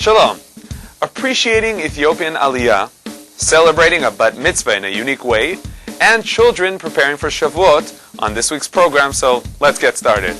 Shalom. Appreciating Ethiopian Aliyah, celebrating a bat mitzvah in a unique way, and children preparing for Shavuot on this week's program, so let's get started.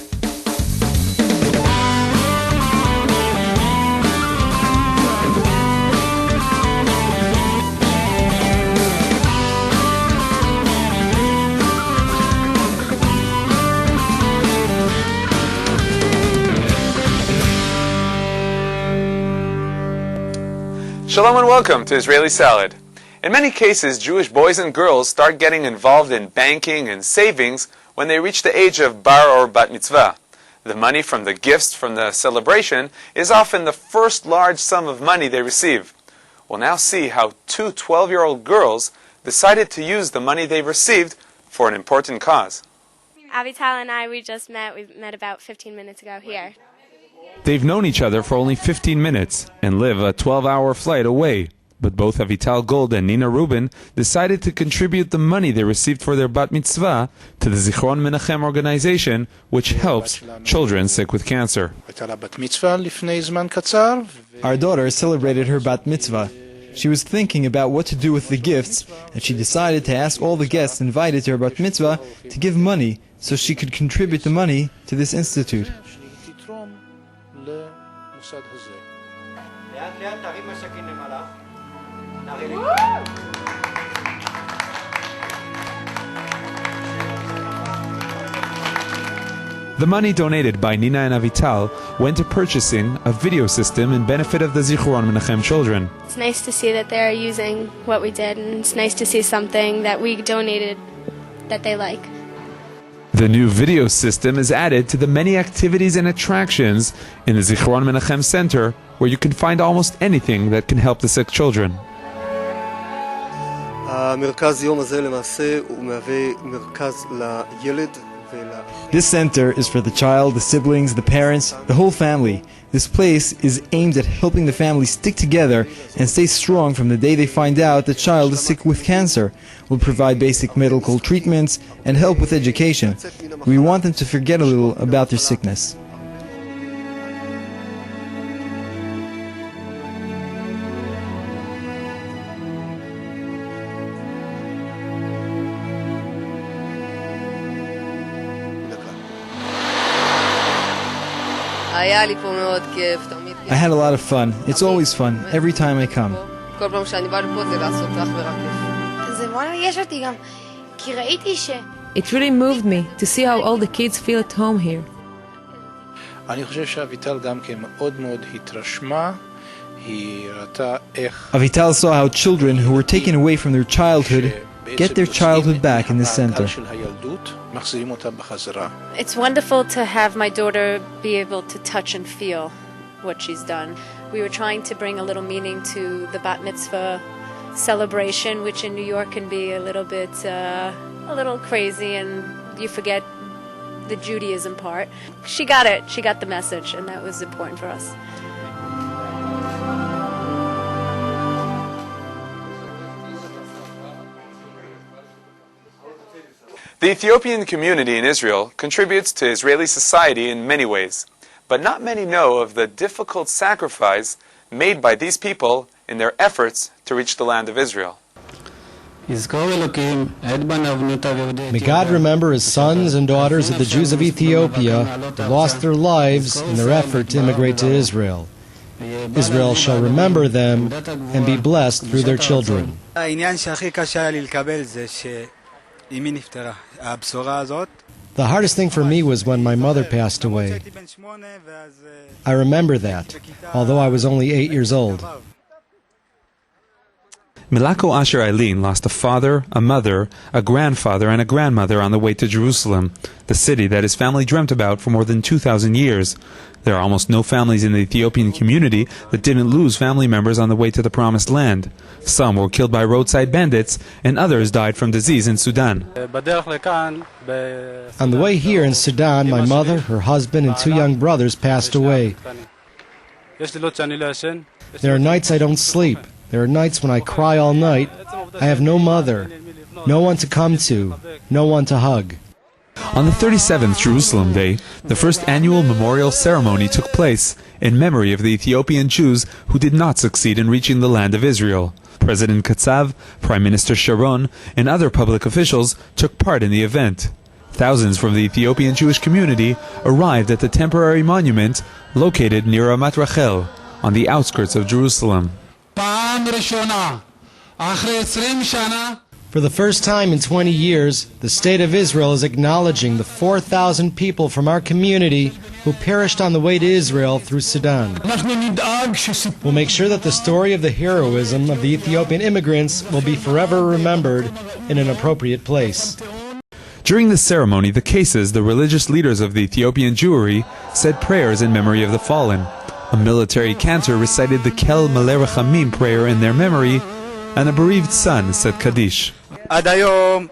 Shalom and welcome to Israeli Salad. In many cases, Jewish boys and girls start getting involved in banking and savings when they reach the age of bar or bat mitzvah. The money from the gifts from the celebration is often the first large sum of money they receive. We'll now see how two 12-year-old girls decided to use the money they received for an important cause. Avital and I, we met about 15 minutes ago here. They've known each other for only 15 minutes and live a 12-hour flight away. But both Avital Gold and Nina Rubin decided to contribute the money they received for their bat mitzvah to the Zichron Menachem organization, which helps children sick with cancer. Our daughter celebrated her bat mitzvah. She was thinking about what to do with the gifts, and she decided to ask all the guests invited to her bat mitzvah to give money so she could contribute the money to this institute. The money donated by Nina and Avital went to purchasing a video system in benefit of the Zichron Menachem children. It's nice to see that they're using what we did, and it's nice to see something that we donated that they like. The new video system is added to the many activities and attractions in the Zichron Menachem Center, where you can find almost anything that can help the sick children. This center is for the child, the siblings, the parents, the whole family. This place is aimed at helping the family stick together and stay strong from the day they find out the child is sick with cancer. We'll provide basic medical treatments and help with education. We want them to forget a little about their sickness. I had a lot of fun. It's always fun, every time I come. It really moved me to see how all the kids feel at home here. Avital saw how children who were taken away from their childhood get their childhood back in this center. It's wonderful to have my daughter be able to touch and feel what she's done. We were trying to bring a little meaning to the bat mitzvah celebration, which in New York can be a little crazy, and you forget the Judaism part. She got it. She got the message, and that was important for us. The Ethiopian community in Israel contributes to Israeli society in many ways, but not many know of the difficult sacrifice made by these people in their efforts to reach the land of Israel. May God remember His sons and daughters of the Jews of Ethiopia who lost their lives in their effort to immigrate to Israel. Israel shall remember them and be blessed through their children. The hardest thing for me was when my mother passed away. I remember that, although I was only 8 years old. Milako Asher Eileen lost a father, a mother, a grandfather, and a grandmother on the way to Jerusalem, the city that his family dreamt about for more than 2,000 years. There are almost no families in the Ethiopian community that didn't lose family members on the way to the Promised Land. Some were killed by roadside bandits, and others died from disease in Sudan. On the way here in Sudan, my mother, her husband, and 2 young brothers passed away. There are nights I don't sleep. There are nights when I cry all night. I have no mother, no one to come to, no one to hug. On the 37th Jerusalem Day, the first annual memorial ceremony took place in memory of the Ethiopian Jews who did not succeed in reaching the land of Israel. President Katsav, Prime Minister Sharon, and other public officials took part in the event. Thousands from the Ethiopian Jewish community arrived at the temporary monument located near Ramat Rachel, on the outskirts of Jerusalem. For the first time in 20 years, the State of Israel is acknowledging the 4,000 people from our community who perished on the way to Israel through Sudan. We'll make sure that the story of the heroism of the Ethiopian immigrants will be forever remembered in an appropriate place. During the ceremony, the cases, the religious leaders of the Ethiopian Jewry, said prayers in memory of the fallen. A military cantor recited the Kel Maleh Rachamim prayer in their memory, and a bereaved son said Kaddish. Until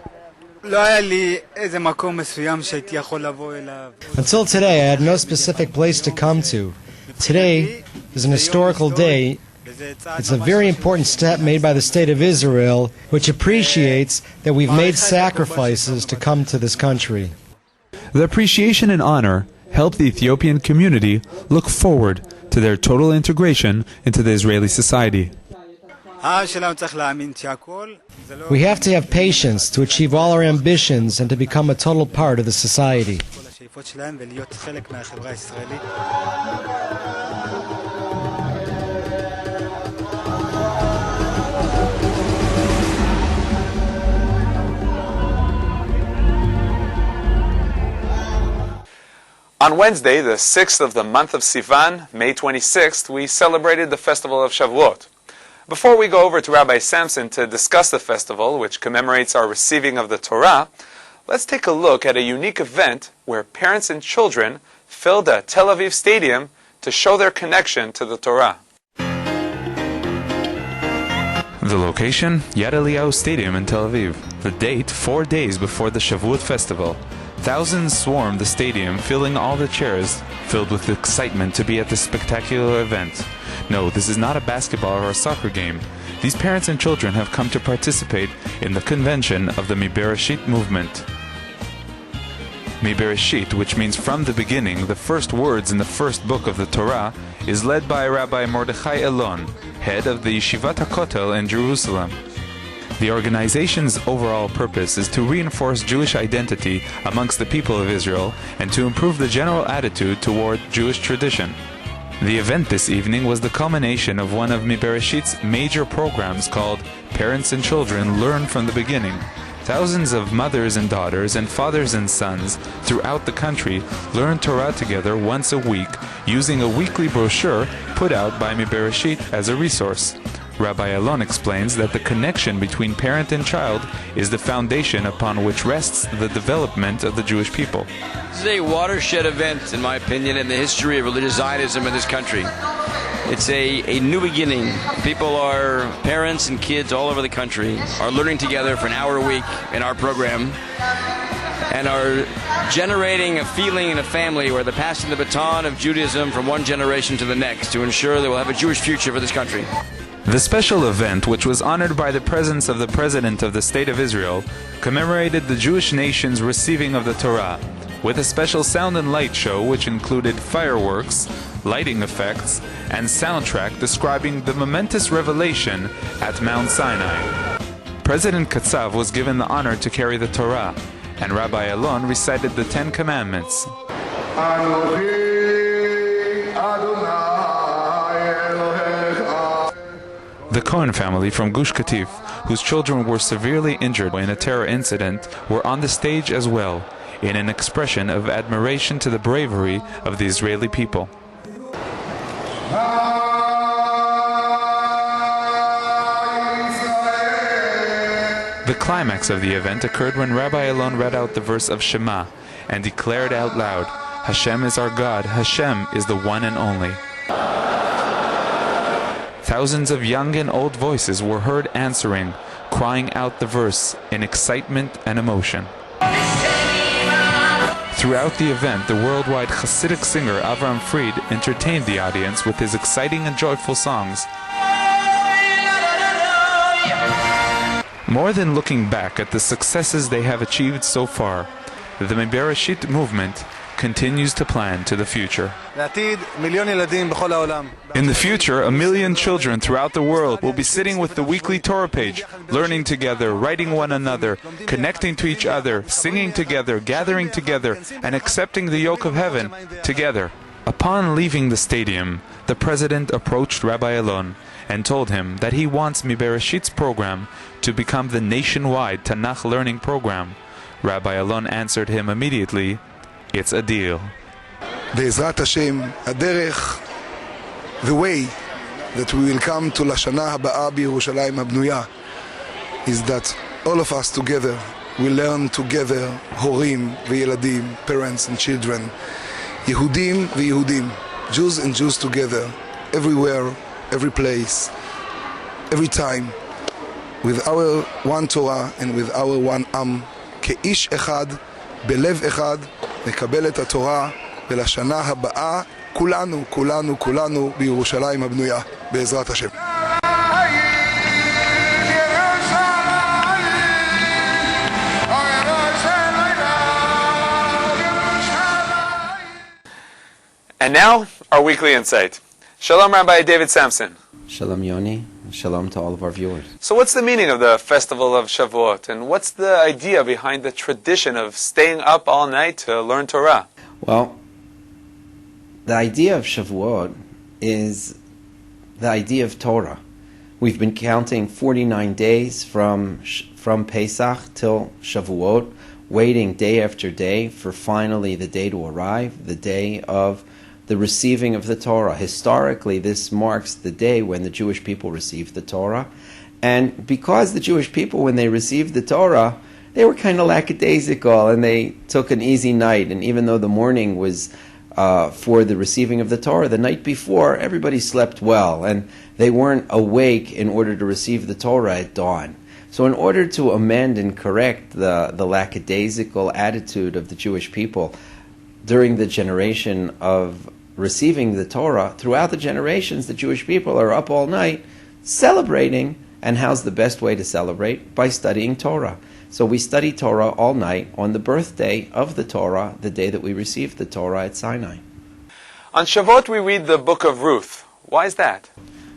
today, I had no specific place to come to. Today is an historical day. It's a very important step made by the State of Israel, which appreciates that we've made sacrifices to come to this country. The appreciation and honor helped the Ethiopian community look forward to their total integration into the Israeli society. We have to have patience to achieve all our ambitions and to become a total part of the society. On Wednesday, the 6th of the month of Sivan, May 26th, we celebrated the festival of Shavuot. Before we go over to Rabbi Samson to discuss the festival, which commemorates our receiving of the Torah, let's take a look at a unique event where parents and children filled a Tel Aviv stadium to show their connection to the Torah. The location, Yad Eliyahu Stadium in Tel Aviv. The date, 4 days before the Shavuot festival. Thousands swarmed the stadium, filling all the chairs, filled with excitement to be at this spectacular event. No, this is not a basketball or a soccer game. These parents and children have come to participate in the convention of the Mibereshit movement. Mibereshit, which means from the beginning, the first words in the first book of the Torah, is led by Rabbi Mordechai Elon, head of the Yeshivat HaKotel in Jerusalem. The organization's overall purpose is to reinforce Jewish identity amongst the people of Israel and to improve the general attitude toward Jewish tradition. The event this evening was the culmination of one of Mibereshit's major programs called Parents and Children Learn from the Beginning. Thousands of mothers and daughters and fathers and sons throughout the country learn Torah together once a week using a weekly brochure put out by Mibereshit as a resource. Rabbi Elon explains that the connection between parent and child is the foundation upon which rests the development of the Jewish people. This is a watershed event, in my opinion, in the history of religious Zionism in this country. It's a new beginning. Parents and kids all over the country are learning together for an hour a week in our program and are generating a feeling in a family where they're passing the baton of Judaism from one generation to the next to ensure that we'll have a Jewish future for this country. The special event, which was honored by the presence of the President of the State of Israel, commemorated the Jewish nation's receiving of the Torah, with a special sound and light show which included fireworks, lighting effects, and soundtrack describing the momentous revelation at Mount Sinai. President Katsav was given the honor to carry the Torah, and Rabbi Elon recited the 10 Commandments. The Cohen family from Gush Katif, whose children were severely injured in a terror incident, were on the stage as well, in an expression of admiration to the bravery of the Israeli people. The climax of the event occurred when Rabbi Elon read out the verse of Shema and declared out loud, "Hashem is our God, Hashem is the one and only." Thousands of young and old voices were heard answering, crying out the verse in excitement and emotion. Throughout the event, the worldwide Hasidic singer Avram Fried entertained the audience with his exciting and joyful songs. More than looking back at the successes they have achieved so far, the Bereshit movement continues to plan to the future. In the future, 1 million children throughout the world will be sitting with the weekly Torah page, learning together, writing one another, connecting to each other, singing together, gathering together, and accepting the yoke of heaven together. Upon leaving the stadium, the president approached Rabbi Alon and told him that he wants Bereshit's program to become the nationwide Tanakh learning program. Rabbi Alon answered him immediately, "It's a deal." בעזרת השם, הדרך, the way that we will come to לשנה הבאה בירושלים הבנויה is that all of us together will learn together, הורים וילדים, parents and children, יהודים ויהודים, Jews and Jews together, everywhere, every place, every time, with our one Torah and with our one עם, כאיש אחד, בלב אחד, נקבל את התורה ולשנה הבאה כולנו, כולנו, כולנו בירושלים הבנויה, בעזרת השם. And now, our weekly insight. Shalom, Rabbi David Samson. Shalom, Yoni. Shalom to all of our viewers. So what's the meaning of the festival of Shavuot, and what's the idea behind the tradition of staying up all night to learn Torah? Well, the idea of Shavuot is the idea of Torah. We've been counting 49 days from Pesach till Shavuot, waiting day after day for finally the day to arrive, the day of the receiving of the Torah. Historically, this marks the day when the Jewish people received the Torah. And because the Jewish people, when they received the Torah, they were kind of lackadaisical and they took an easy night. And even though the morning was for the receiving of the Torah, the night before, everybody slept well. And they weren't awake in order to receive the Torah at dawn. So in order to amend and correct the lackadaisical attitude of the Jewish people during the generation of receiving the Torah, throughout the generations, the Jewish people are up all night celebrating. And how's the best way to celebrate? By studying Torah. So we study Torah all night on the birthday of the Torah, the day that we received the Torah at Sinai. On Shavuot, we read the book of Ruth. Why is that?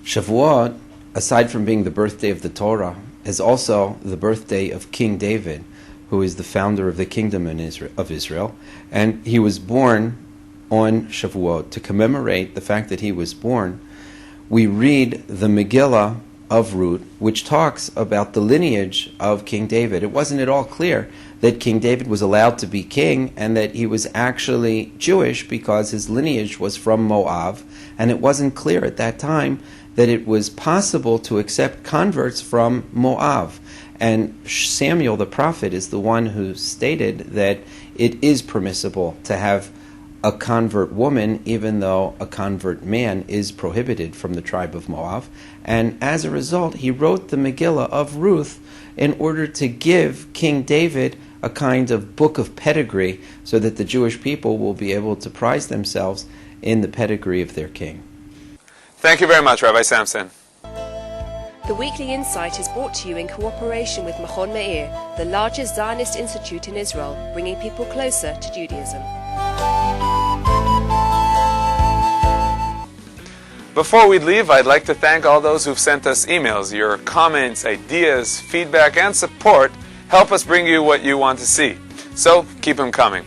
Shavuot, aside from being the birthday of the Torah, is also the birthday of King David, who is the founder of the kingdom of Israel. And he was born on Shavuot. To commemorate the fact that he was born, we read the Megillah of Ruth, which talks about the lineage of King David. It wasn't at all clear that King David was allowed to be king and that he was actually Jewish because his lineage was from Moab, and it wasn't clear at that time that it was possible to accept converts from Moab. And Samuel the prophet is the one who stated that it is permissible to have a convert woman, even though a convert man is prohibited from the tribe of Moab. And as a result, he wrote the Megillah of Ruth in order to give King David a kind of book of pedigree so that the Jewish people will be able to prize themselves in the pedigree of their king. Thank you very much, Rabbi Samson. The Weekly Insight is brought to you in cooperation with Machon Meir, the largest Zionist institute in Israel, bringing people closer to Judaism. Before we leave, I'd like to thank all those who've sent us emails. Your comments, ideas, feedback, and support help us bring you what you want to see. So, keep them coming.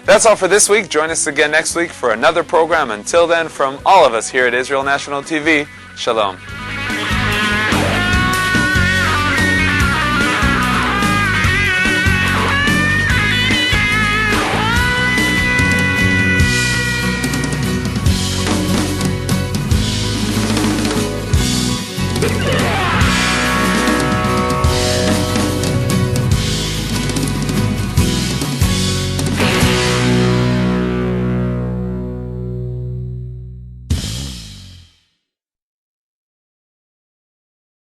That's all for this week. Join us again next week for another program. Until then, from all of us here at Israel National TV, Shalom.